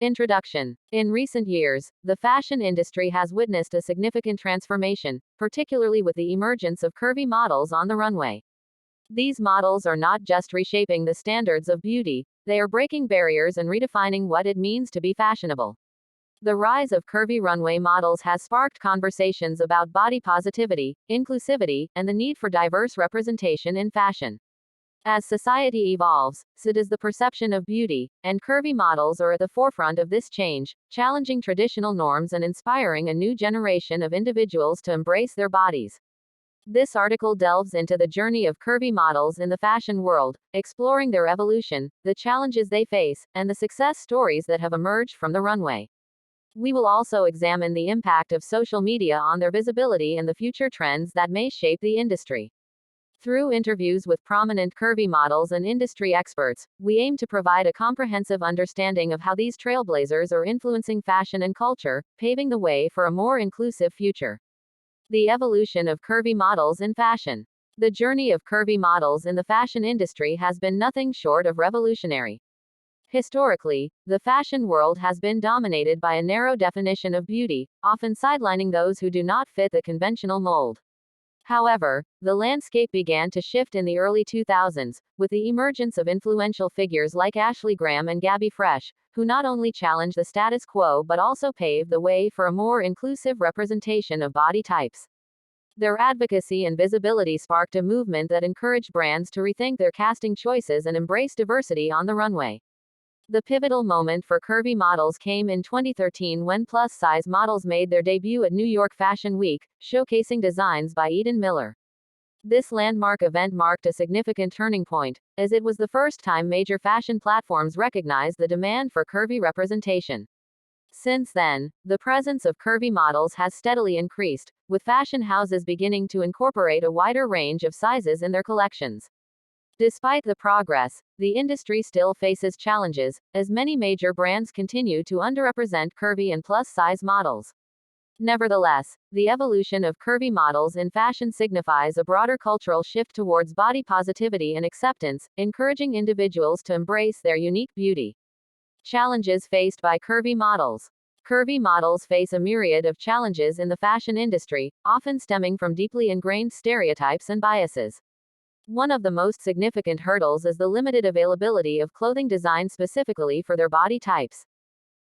Introduction. In recent years, the fashion industry has witnessed a significant transformation, particularly with the emergence of curvy models on the runway. These models are not just reshaping the standards of beauty, they are breaking barriers and redefining what it means to be fashionable. The rise of curvy runway models has sparked conversations about body positivity, inclusivity, and the need for diverse representation in fashion. As society evolves, so does the perception of beauty, and curvy models are at the forefront of this change, challenging traditional norms and inspiring a new generation of individuals to embrace their bodies. This article delves into the journey of curvy models in the fashion world, exploring their evolution, the challenges they face, and the success stories that have emerged from the runway. We will also examine the impact of social media on their visibility and the future trends that may shape the industry. Through interviews with prominent curvy models and industry experts, we aim to provide a comprehensive understanding of how these trailblazers are influencing fashion and culture, paving the way for a more inclusive future. The evolution of curvy models in fashion. The journey of curvy models in the fashion industry has been nothing short of revolutionary. Historically, the fashion world has been dominated by a narrow definition of beauty, often sidelining those who do not fit the conventional mold. However, the landscape began to shift in the early 2000s, with the emergence of influential figures like Ashley Graham and Gabby Fresh, who not only challenged the status quo but also paved the way for a more inclusive representation of body types. Their advocacy and visibility sparked a movement that encouraged brands to rethink their casting choices and embrace diversity on the runway. The pivotal moment for curvy models came in 2013 when plus-size models made their debut at New York Fashion Week, showcasing designs by Eden Miller. This landmark event marked a significant turning point, as it was the first time major fashion platforms recognized the demand for curvy representation. Since then, the presence of curvy models has steadily increased, with fashion houses beginning to incorporate a wider range of sizes in their collections. Despite the progress, the industry still faces challenges, as many major brands continue to underrepresent curvy and plus-size models. Nevertheless, the evolution of curvy models in fashion signifies a broader cultural shift towards body positivity and acceptance, encouraging individuals to embrace their unique beauty. Challenges faced by curvy models. Curvy models face a myriad of challenges in the fashion industry, often stemming from deeply ingrained stereotypes and biases. One of the most significant hurdles is the limited availability of clothing designed specifically for their body types.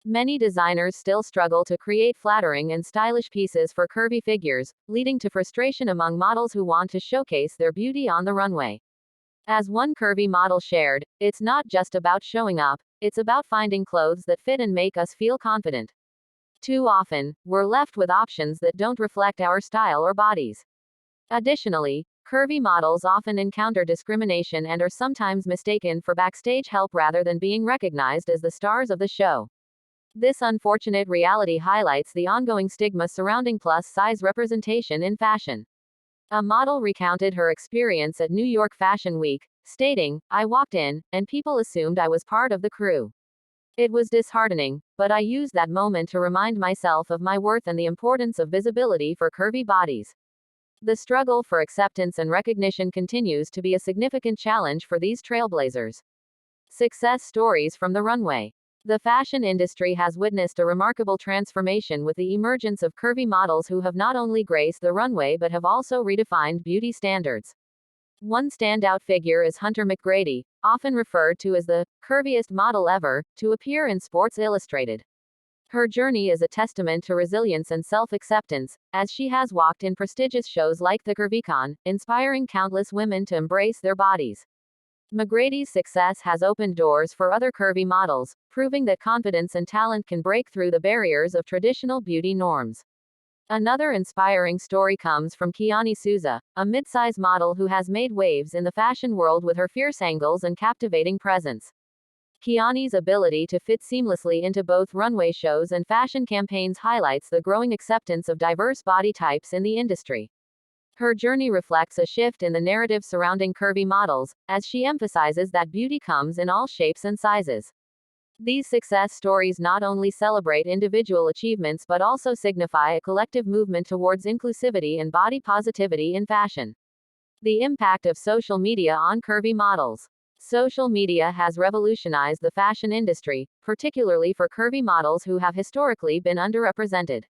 Many designers still struggle to create flattering and stylish pieces for curvy figures, leading to frustration among models who want to showcase their beauty on the runway. As one curvy model shared, "It's not just about showing up, it's about finding clothes that fit and make us feel confident. Too often, we're left with options that don't reflect our style or bodies." Additionally, curvy models often encounter discrimination and are sometimes mistaken for backstage help rather than being recognized as the stars of the show. This unfortunate reality highlights the ongoing stigma surrounding plus-size representation in fashion. A model recounted her experience at New York Fashion Week, stating, "I walked in, and people assumed I was part of the crew. It was disheartening, but I used that moment to remind myself of my worth and the importance of visibility for curvy bodies." The struggle for acceptance and recognition continues to be a significant challenge for these trailblazers. Success stories from the runway. The fashion industry has witnessed a remarkable transformation with the emergence of curvy models who have not only graced the runway but have also redefined beauty standards. One standout figure is Hunter McGrady, often referred to as the curviest model ever to appear in Sports Illustrated. Her journey is a testament to resilience and self-acceptance, as she has walked in prestigious shows like the CurvyCon, inspiring countless women to embrace their bodies. McGrady's success has opened doors for other curvy models, proving that confidence and talent can break through the barriers of traditional beauty norms. Another inspiring story comes from Kiani Souza, a mid-size model who has made waves in the fashion world with her fierce angles and captivating presence. Kiani's ability to fit seamlessly into both runway shows and fashion campaigns highlights the growing acceptance of diverse body types in the industry. Her journey reflects a shift in the narrative surrounding curvy models, as she emphasizes that beauty comes in all shapes and sizes. These success stories not only celebrate individual achievements but also signify a collective movement towards inclusivity and body positivity in fashion. The impact of social media on curvy models. Social media has revolutionized the fashion industry, particularly for curvy models who have historically been underrepresented.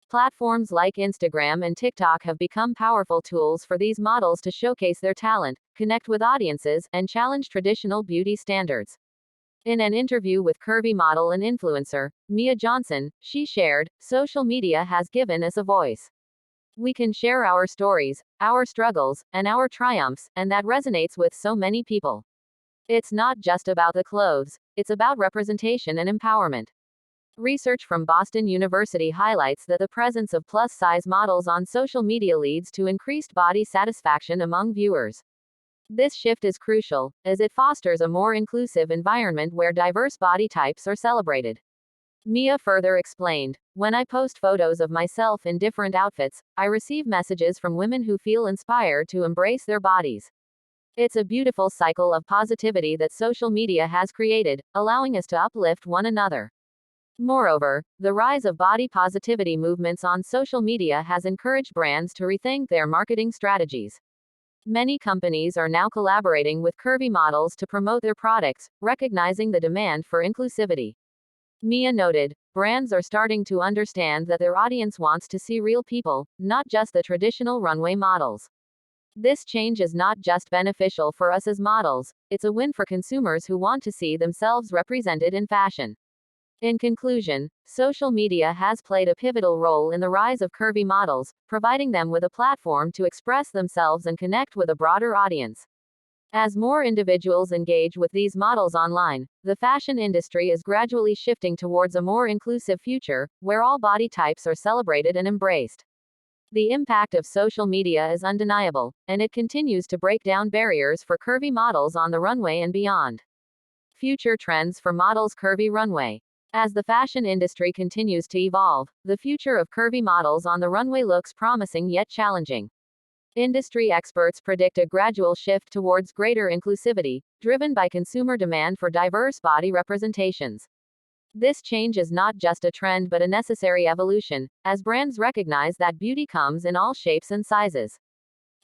Platforms like Instagram and TikTok have become powerful tools for these models to showcase their talent, connect with audiences, and challenge traditional beauty standards. In an interview with curvy model and influencer, Mia Johnson, she shared, "Social media has given us a voice. We can share our stories, our struggles, and our triumphs, and that resonates with so many people. It's not just about the clothes, it's about representation and empowerment." Research from Boston University highlights that the presence of plus-size models on social media leads to increased body satisfaction among viewers. This shift is crucial, as it fosters a more inclusive environment where diverse body types are celebrated. Mia further explained, "When I post photos of myself in different outfits, I receive messages from women who feel inspired to embrace their bodies. It's a beautiful cycle of positivity that social media has created, allowing us to uplift one another." Moreover, the rise of body positivity movements on social media has encouraged brands to rethink their marketing strategies. Many companies are now collaborating with curvy models to promote their products, recognizing the demand for inclusivity. Mia noted, "Brands are starting to understand that their audience wants to see real people, not just the traditional runway models. This change is not just beneficial for us as models, it's a win for consumers who want to see themselves represented in fashion." In conclusion, social media has played a pivotal role in the rise of curvy models, providing them with a platform to express themselves and connect with a broader audience. As more individuals engage with these models online, the fashion industry is gradually shifting towards a more inclusive future, where all body types are celebrated and embraced. The impact of social media is undeniable, and it continues to break down barriers for curvy models on the runway and beyond. Future trends for models' curvy runway. As the fashion industry continues to evolve, the future of curvy models on the runway looks promising yet challenging. Industry experts predict a gradual shift towards greater inclusivity, driven by consumer demand for diverse body representations. This change is not just a trend but a necessary evolution, as brands recognize that beauty comes in all shapes and sizes.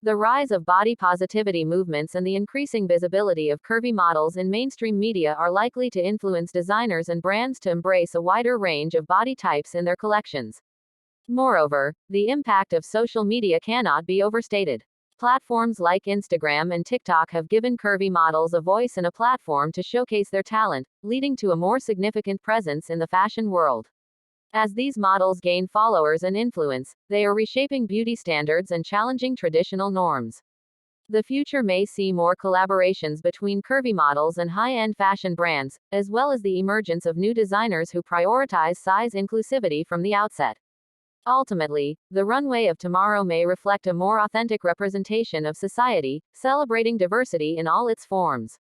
The rise of body positivity movements and the increasing visibility of curvy models in mainstream media are likely to influence designers and brands to embrace a wider range of body types in their collections. Moreover, the impact of social media cannot be overstated. Platforms like Instagram and TikTok have given curvy models a voice and a platform to showcase their talent, leading to a more significant presence in the fashion world. As these models gain followers and influence, they are reshaping beauty standards and challenging traditional norms. The future may see more collaborations between curvy models and high-end fashion brands, as well as the emergence of new designers who prioritize size inclusivity from the outset. Ultimately, the runway of tomorrow may reflect a more authentic representation of society, celebrating diversity in all its forms.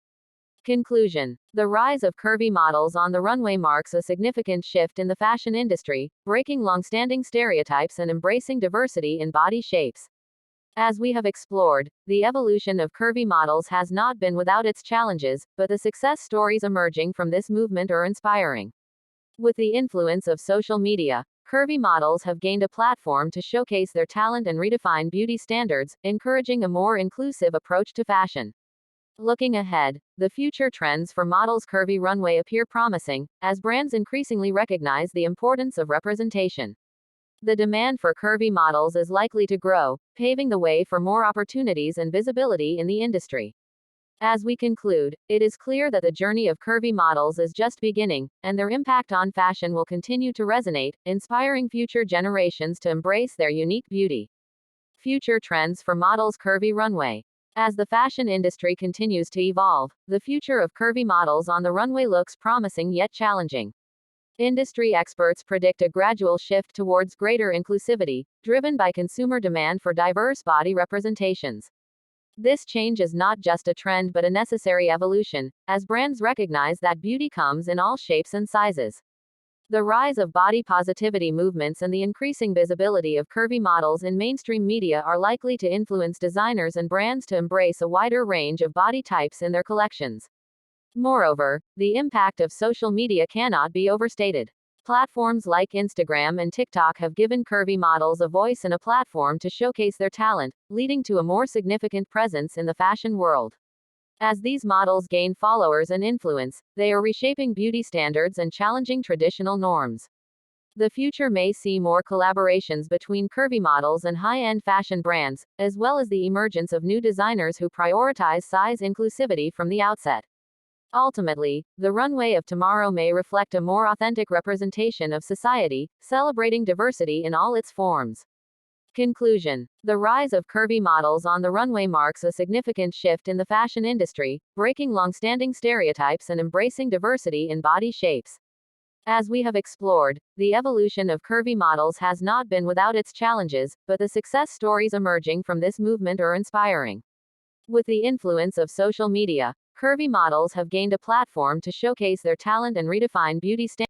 Conclusion. The rise of curvy models on the runway marks a significant shift in the fashion industry, breaking long-standing stereotypes and embracing diversity in body shapes. As we have explored, the evolution of curvy models has not been without its challenges, but the success stories emerging from this movement are inspiring. With the influence of social media, curvy models have gained a platform to showcase their talent and redefine beauty standards, encouraging a more inclusive approach to fashion. Looking ahead, the future trends for models' curvy runway appear promising, as brands increasingly recognize the importance of representation. The demand for curvy models is likely to grow, paving the way for more opportunities and visibility in the industry. As we conclude, it is clear that the journey of curvy models is just beginning, and their impact on fashion will continue to resonate, inspiring future generations to embrace their unique beauty. Future trends for models' curvy runway. As the fashion industry continues to evolve, the future of curvy models on the runway looks promising yet challenging. Industry experts predict a gradual shift towards greater inclusivity, driven by consumer demand for diverse body representations. This change is not just a trend but a necessary evolution, as brands recognize that beauty comes in all shapes and sizes. The rise of body positivity movements and the increasing visibility of curvy models in mainstream media are likely to influence designers and brands to embrace a wider range of body types in their collections. Moreover, the impact of social media cannot be overstated. Platforms like Instagram and TikTok have given curvy models a voice and a platform to showcase their talent, leading to a more significant presence in the fashion world. As these models gain followers and influence, they are reshaping beauty standards and challenging traditional norms. The future may see more collaborations between curvy models and high-end fashion brands, as well as the emergence of new designers who prioritize size inclusivity from the outset. Ultimately, the runway of tomorrow may reflect a more authentic representation of society, celebrating diversity in all its forms. Conclusion. The rise of curvy models on the runway marks a significant shift in the fashion industry, breaking long-standing stereotypes and embracing diversity in body shapes. As we have explored, the evolution of curvy models has not been without its challenges, but the success stories emerging from this movement are inspiring. With the influence of social media, curvy models have gained a platform to showcase their talent and redefine beauty standards.